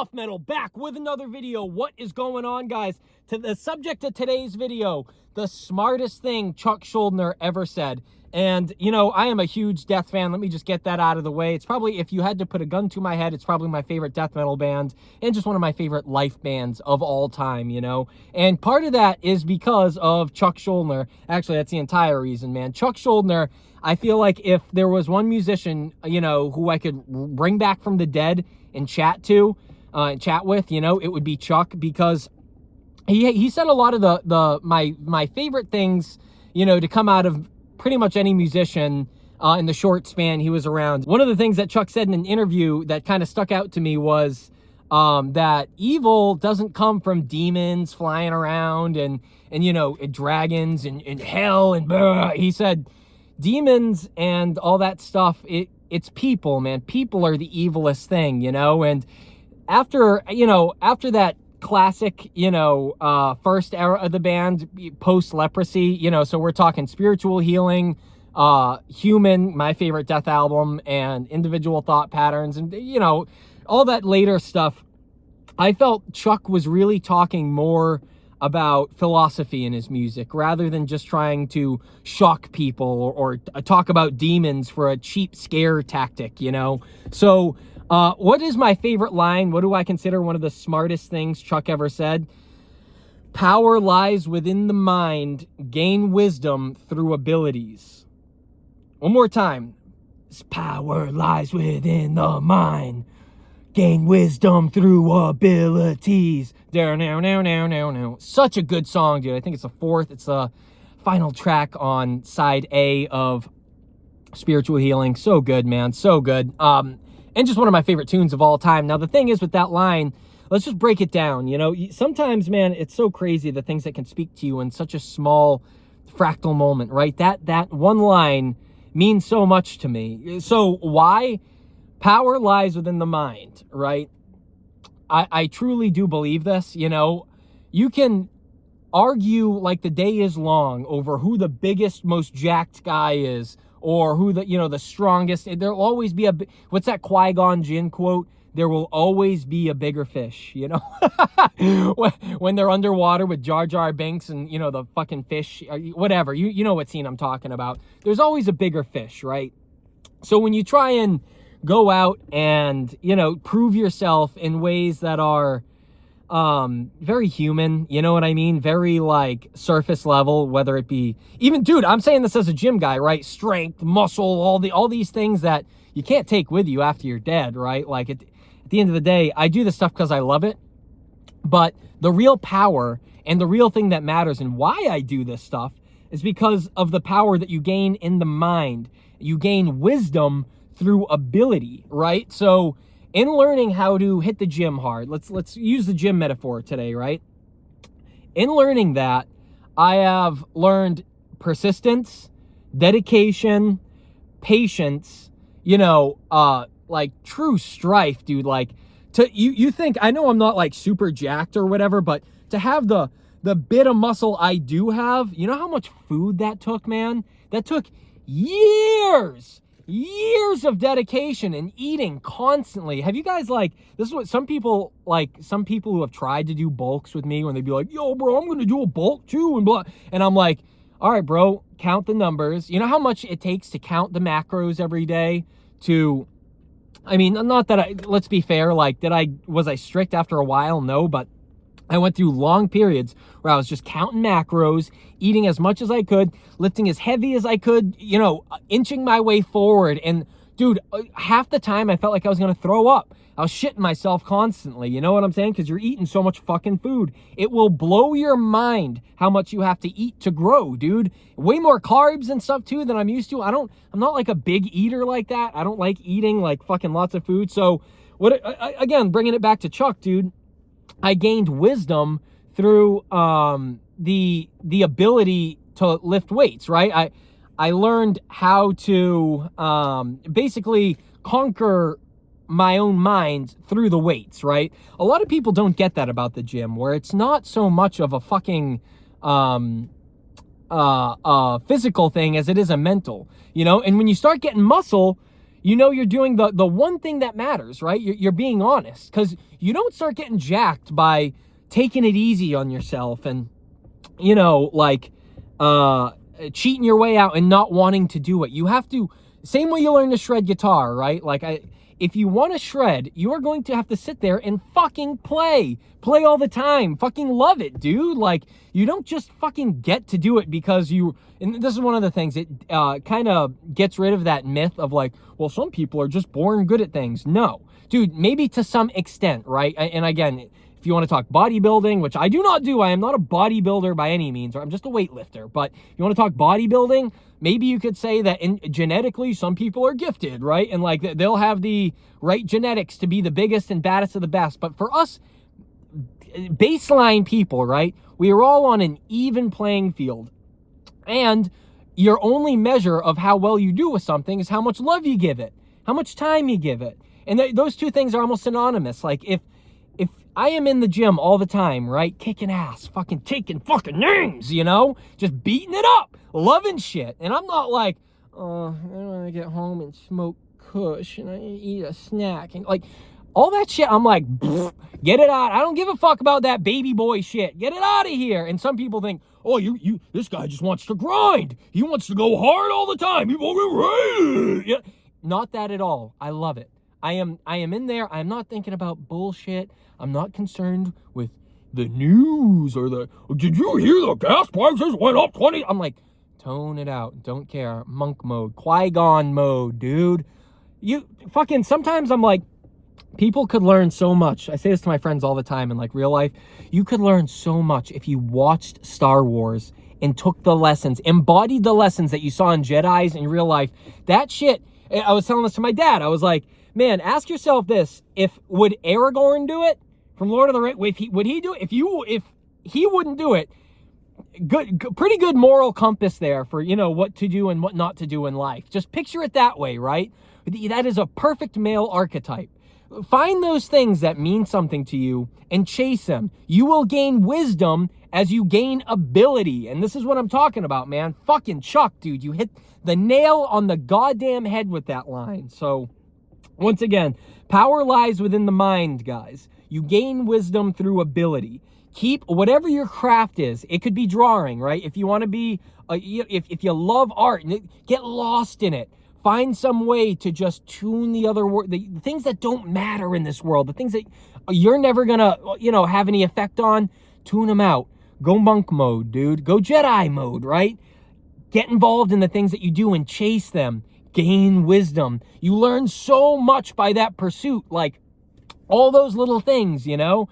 Fluff Metal back with another video. What is going on, guys? To the subject of today's video, the smartest thing Chuck Schuldiner ever said. And, you know, I am a huge Death fan. Let me just get that out of the way. It's probably, if you had to put a gun to my head, it's probably my favorite death metal band and just one of my favorite life bands of all time, you know? And part of that is because of Chuck Schuldiner. Actually, that's the entire reason, man. Chuck Schuldiner, I feel like if there was one musician, you know, who I could bring back from the dead and chat with, you know, it would be Chuck, because he said a lot of my favorite things, you know, to come out of pretty much any musician in the short span he was around. One of the things that Chuck said in an interview that kind of stuck out to me was that evil doesn't come from demons flying around and you know, dragons and hell and blah. He said demons and all that stuff, it's people, man. People are the evilest thing, you know? And after that classic, you know, first era of the band, post-leprosy, you know, so we're talking Spiritual Healing, Human, my favorite Death album, and Individual Thought Patterns, and, you know, all that later stuff. I felt Chuck was really talking more about philosophy in his music rather than just trying to shock people or talk about demons for a cheap scare tactic, you know? So what is my favorite line? What do I consider one of the smartest things Chuck ever said? Power lies within the mind, gain wisdom through abilities. One more time. Power lies within the mind, gain wisdom through abilities. Now. Such a good song, dude. I think it's it's the final track on side A of Spiritual Healing. So good, man. So good. And just one of my favorite tunes of all time. Now, the thing is with that line, let's just break it down. You know, sometimes, man, it's so crazy the things that can speak to you in such a small fractal moment, right? That one line means so much to me. So why? Power lies within the mind, right? I truly do believe this. You know, you can argue like the day is long over who the biggest, most jacked guy is, or who the strongest. There'll always be what's that Qui-Gon Jinn quote? There will always be a bigger fish, you know? when they're underwater with Jar Jar Binks and, you know, the fucking fish, whatever. You know what scene I'm talking about. There's always a bigger fish, right? So when you try and go out and, you know, prove yourself in ways that are very human, you know what I mean? Very, like, surface level, whether it be even, dude, I'm saying this as a gym guy, right? Strength, muscle, all these things that you can't take with you after you're dead, right? Like, at the end of the day, I do this stuff because I love it, but the real power and the real thing that matters and why I do this stuff is because of the power that you gain in the mind. You gain wisdom through ability, right? So in learning how to hit the gym hard, let's use the gym metaphor today, right? In learning that, I have learned persistence, dedication, patience, you know, like true strife, dude. Like, you think, I know I'm not like super jacked or whatever, but to have the bit of muscle I do have, you know how much food that took, man? That took years of dedication and eating constantly. Have you guys, like, this is what some people who have tried to do bulks with me, when they'd be like, yo, bro, I'm gonna do a bulk too, and blah, and I'm like, all right, bro, count the numbers. You know how much it takes to count the macros every day to, I mean, not that let's be fair, like, was I strict after a while? No, but I went through long periods where I was just counting macros, eating as much as I could, lifting as heavy as I could, you know, inching my way forward. And dude, half the time I felt like I was going to throw up. I was shitting myself constantly. You know what I'm saying? Because you're eating so much fucking food. It will blow your mind how much you have to eat to grow, dude. Way more carbs and stuff too than I'm used to. I'm not like a big eater like that. I don't like eating like fucking lots of food. So again, bringing it back to Chuck, dude, I gained wisdom through the ability to lift weights, right? I learned how to basically conquer my own mind through the weights, right? A lot of people don't get that about the gym, where it's not so much of a fucking physical thing as it is a mental, you know? And when you start getting muscle, you know you're doing the one thing that matters, right? You're being honest, because you don't start getting jacked by taking it easy on yourself and, you know, like, cheating your way out and not wanting to do it. You have to, same way you learn to shred guitar, right? Like, if you want to shred, you are going to have to sit there and fucking play all the time. Fucking love it, dude. Like, you don't just fucking get to do it because you, and this is one of the things, it kind of gets rid of that myth of like, well, some people are just born good at things. No, dude, maybe to some extent, right? And again, if you want to talk bodybuilding, which I do not do, I am not a bodybuilder by any means, I'm just a weightlifter. But if you want to talk bodybuilding, maybe you could say that genetically, some people are gifted, right? And like, they'll have the right genetics to be the biggest and baddest of the best. But for us baseline people, right, we are all on an even playing field. And your only measure of how well you do with something is how much love you give it, how much time you give it. And those two things are almost synonymous. Like, if I am in the gym all the time, right, kicking ass, fucking taking fucking names, you know, just beating it up, loving shit, and I'm not like, oh, I want to get home and smoke kush and I eat a snack, and like, all that shit, I'm like, get it out. I don't give a fuck about that baby boy shit. Get it out of here. And some people think, oh, this guy just wants to grind. He wants to go hard all the time. He fucking, yeah. Not that at all. I love it. I am in there. I'm not thinking about bullshit. I'm not concerned with the news or did you hear the gas prices went up 20? I'm like, tone it out. Don't care. Monk mode. Qui-Gon mode, dude. You fucking, sometimes I'm like, people could learn so much. I say this to my friends all the time in like real life. You could learn so much if you watched Star Wars and took the lessons, embodied the lessons that you saw in Jedis in real life. That shit, I was telling this to my dad. I was like, man, ask yourself this. Would Aragorn do it from Lord of the Rings? Would he do it? If he wouldn't do it, pretty good moral compass there for, you know, what to do and what not to do in life. Just picture it that way, right? That is a perfect male archetype. Find those things that mean something to you and chase them. You will gain wisdom as you gain ability. And this is what I'm talking about, man. Fucking Chuck, dude. You hit the nail on the goddamn head with that line. So, once again, power lies within the mind, guys. You gain wisdom through ability. Keep whatever your craft is. It could be drawing, right? If you want to be, if you love art, get lost in it. Find some way to just tune the other world, the things that don't matter in this world, the things that you're never gonna, you know, have any effect on. Tune them out. Go monk mode, dude. Go Jedi mode, right? Get involved in the things that you do and chase them. Gain wisdom. You learn so much by that pursuit, like all those little things, you know?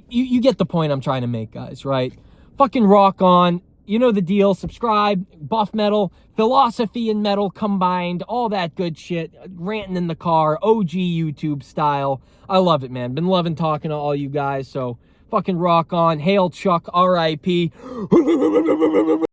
You get the point I'm trying to make, guys, right? Fucking rock on. You know the deal. Subscribe, buff metal, philosophy and metal combined, all that good shit. Ranting in the car, OG YouTube style. I love it, man. Been loving talking to all you guys, so fucking rock on. Hail Chuck, R.I.P.